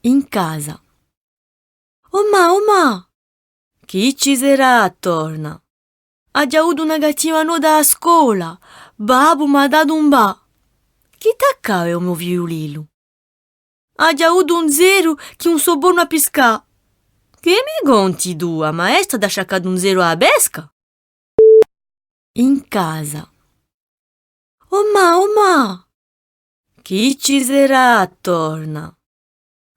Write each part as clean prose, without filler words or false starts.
In casa. Omma, chi ci sarà attorno? Ha già avuto una cattiva nota a scuola. Babbo mi ha dato un ba. Chi t'accava il mio violino? Ha già avuto un zero che non so buono a pescare. Che mi conti tu, a maestra da sciaccato un zero a pesca? In casa. Omma, chi ci sarà attorno?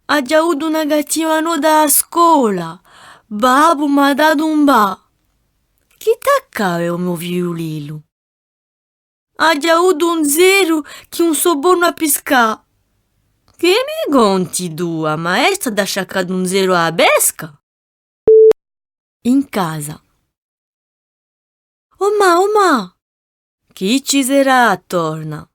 Ha già avuto una cattiva nota a scuola. Babbo mi ha dato un ba. Chi t'accava il mio violino? Ha già avuto un zero che non so buono a pescare. Che mi conti tu, a maestra da sciaccato un zero a pesca? In casa. Omma, chi ci sarà attorno?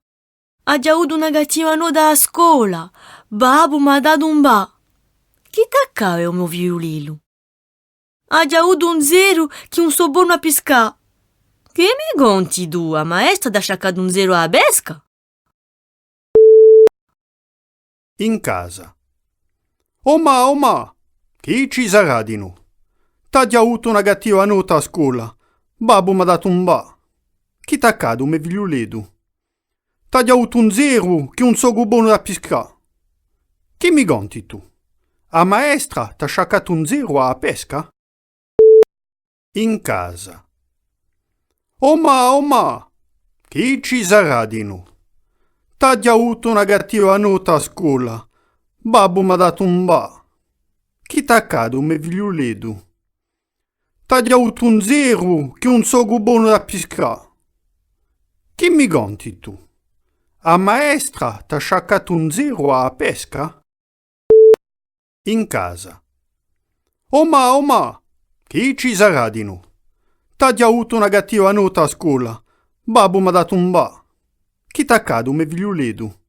Ha già avuto una cattiva nota a scuola. Babbo mi ha dato un ba. Chi t'accava il mio violino? Ha già avuto un zero che non so buono a pescare. Che mi conti tu, a maestra da sciaccato un zero a pesca? In casa. Omma, chi ci sarà di noi? T'ha già avuto una cattiva nota a scuola. Babbo mi ha dato un ba. Chi t'accade, me figliuleto? T'ha già avuto un zero che non so buono a pescare. Che mi conti tu? A maestra t'ha sciaccato un zero a pesca? In casa. Omma, chi ci sarà di noi? T'ha già avuto una cattiva nota a scuola. Babbo mi ha dato un ba. Chi t'accade, me figliuleto? T'ha già avuto un zero che non so buono a pescare. Che mi conti tu? A maestra t'ha sciaccato un zero a pesca? In casa. Omma, chi ci sarà di noi? T'ha già avuto una cattiva nota a scuola. Babbo mi ha dato un ba. Chi t'accade, me figliuleto?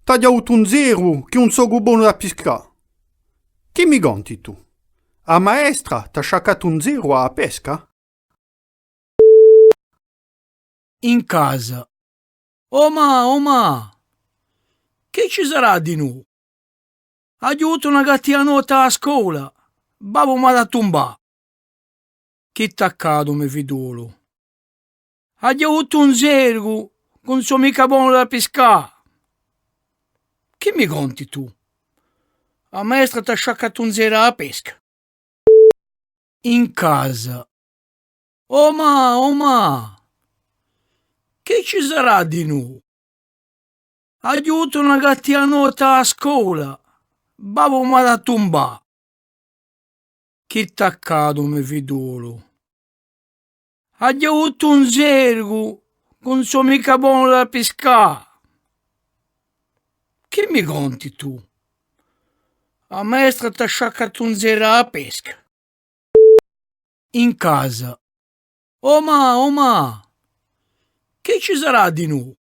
T'ha già avuto un zero che non so buono a pescare. Che mi conti tu? A maestra t'ha sciaccato un zero a pesca? In casa. Omma, che ci sarà di noi? Ha avuto una cattiva nota a scuola. Babbo mi ha dato un ba. Chi t'accado, me figliolo? Ha avuto un zero, non so mica buono da pescare. Che mi conti tu? A maestra t'ha sciaccato un zero a pesca. In casa. Omma, che ci sarà di noi? Ha avuto una cattiva nota a scuola. Babbo mi ha dato un ba. Chi t'accado, me figliolo? Ha avuto un zero, non so mica buono da pescare. Che mi conti tu? A maestra t'ha sciaccato un zero a pesca. In casa. Omma, che ci sarà di noi?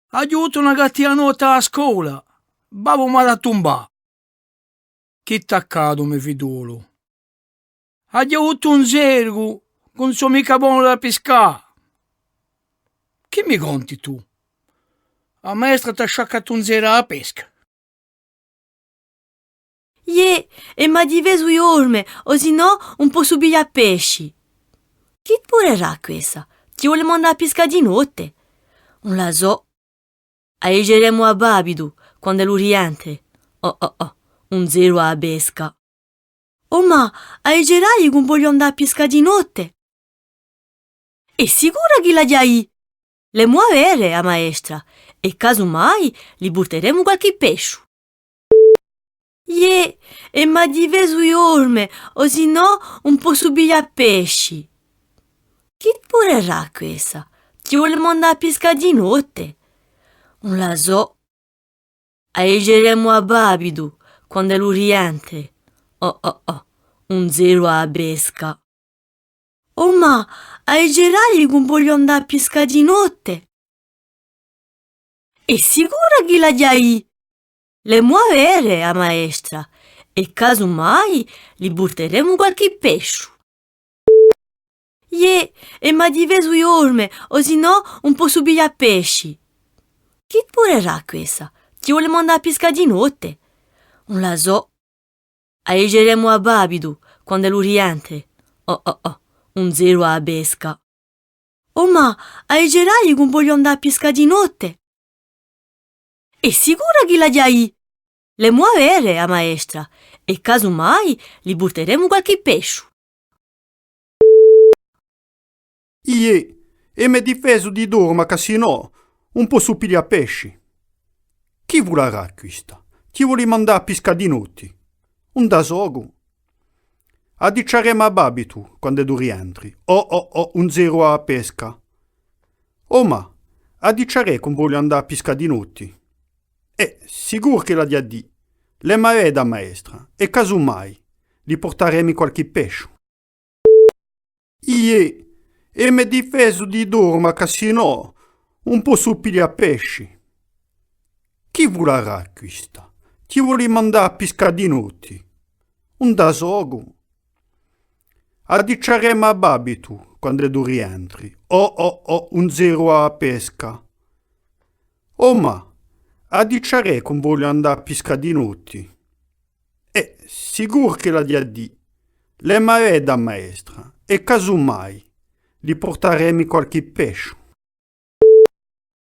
Ha avuto una cattiva nota a scuola. Babbo mi ha dato un ba. Chi t'accado, me figliolo? Ha avuto un zero, non so mica buono da pescare. Che mi conti tu? A maestra t'ha sciaccato un zero a pesca. E ma diveso i orme, o se no un po' subire a pesci. Chi purerà questa? Ti vuole mandare a pesca di notte? Non la so. Aigeremo a Babidu quando è l'Oriente. Oh, un zero a pesca. Ma aigerai che voglio andare a pesca di notte? È sicura che la diai? Le muovere a maestra e casomai li butteremo qualche pesce. E ma diveso i orme, o se no un po' subire a pesci. Chi purerà questa? Ti vuole mandare a pesca di notte? Non la so. Aigeremo a Babidu quando è l'Oriente. Oh, un zero a pesca. Ma aigerai che voglio andare a pesca di notte? È sicura che la diai? Le muovere a maestra e casomai li butteremo qualche pesce. E ma diveso i orme, o se no un po' subire a pesci. Chi purerà questa? Ti vuole mandare a pesca di notte? Non la so. Aigeremo a Babidu quando lui rientri. Un zero a pesca. Oh, ma aigerai che voglio andare a pesca di notte? È sicura che la diai? Le muovere a maestra e casomai li butteremo qualche pesce. E mi difeso di dorma che se no un po' su piglia pesci. Chi vuole racquista? Chi vuole mandare a pesca di notte? Un da sogo. A diciaremo a Babitu quando tu rientri. Un zero a pesca. Oh, ma a diciare che voglio andare a pesca di notte. Sicuro che la dia di. Le mare da maestra e casomai li porteremo qualche pesce. E mi difeso di dorma che se no un po' su piglia pesci. Chi vuole racquista? Chi vuole mandare a pesca di notte? Un da sogo. A diciaremo a Babitu quando tu rientri. Un zero a pesca. Oh, ma a diciare che voglio andare a pesca di notte. Sicuro che la dia di. Le mare da maestra e casomai li porteremo qualche pesce.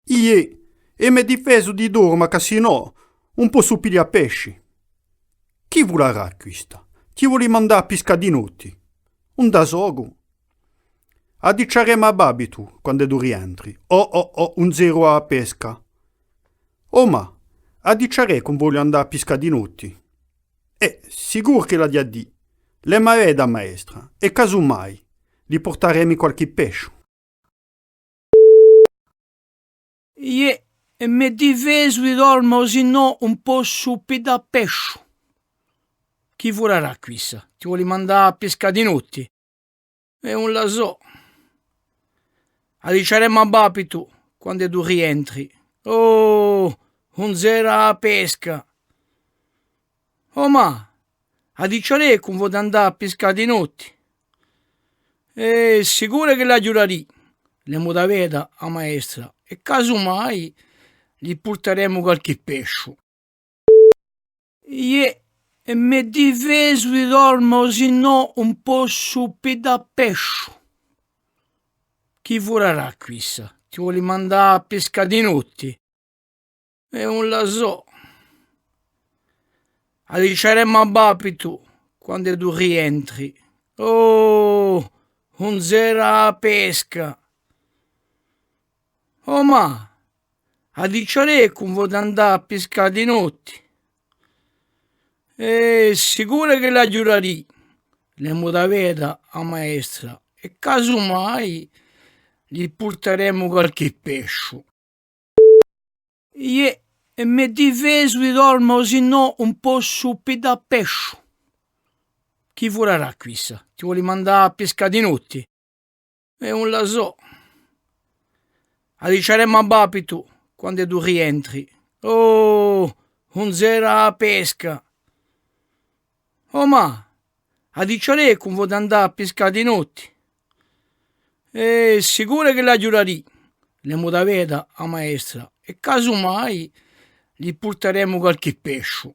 E mi difeso di dorma che se no un po' su piglia pesci. Chi vuole racquista? Chi vuole mandare a pesca di notte? Un da sogo. A diciaremo a Babitu quando tu rientri. Un zero a pesca. Oh, ma a diciare che voglio andare a pesca di notte. Sicuro che la dia di. Le mare da maestra e casomai li porteremo qualche pesce. E mi difeso di dormo se no un po' su da pesce. Chi vuole racquista? Ti vuole mandare a pesca di notte? E non la so. A diciaremo a Babitu quando tu rientri. Un zero a pesca. Oh, ma a diciare che voglio andare a pesca di notte. Sicuro che la giurerì. Le mutaveda a maestra e casomai gli porteremo qualche pesce. E mi difeso di dormo se no un po' su da pesce. Chi vuole racquista? Ti vuole mandare a pesca di notte? E non la so. A diciaremo a Babitu quando tu rientri. Un zero a pesca. Oh, ma a diciare che voglio andare a pesca di notte. Sicuro che la giurerì. Le mutaveda a maestra e casomai gli porteremo qualche pesce. E mi difeso di dormo se no un po' su da pesce. Chi vuole racquista? Ti vuole mandare a pesca di notte? E non la so. A diciaremo a Babitu quando tu rientri. Un zero a pesca. Oh, ma a diciare che voglio andare a pesca di notte. Sicuro che la giurerì. Le mutaveda a maestra e casomai gli porteremo qualche pesce.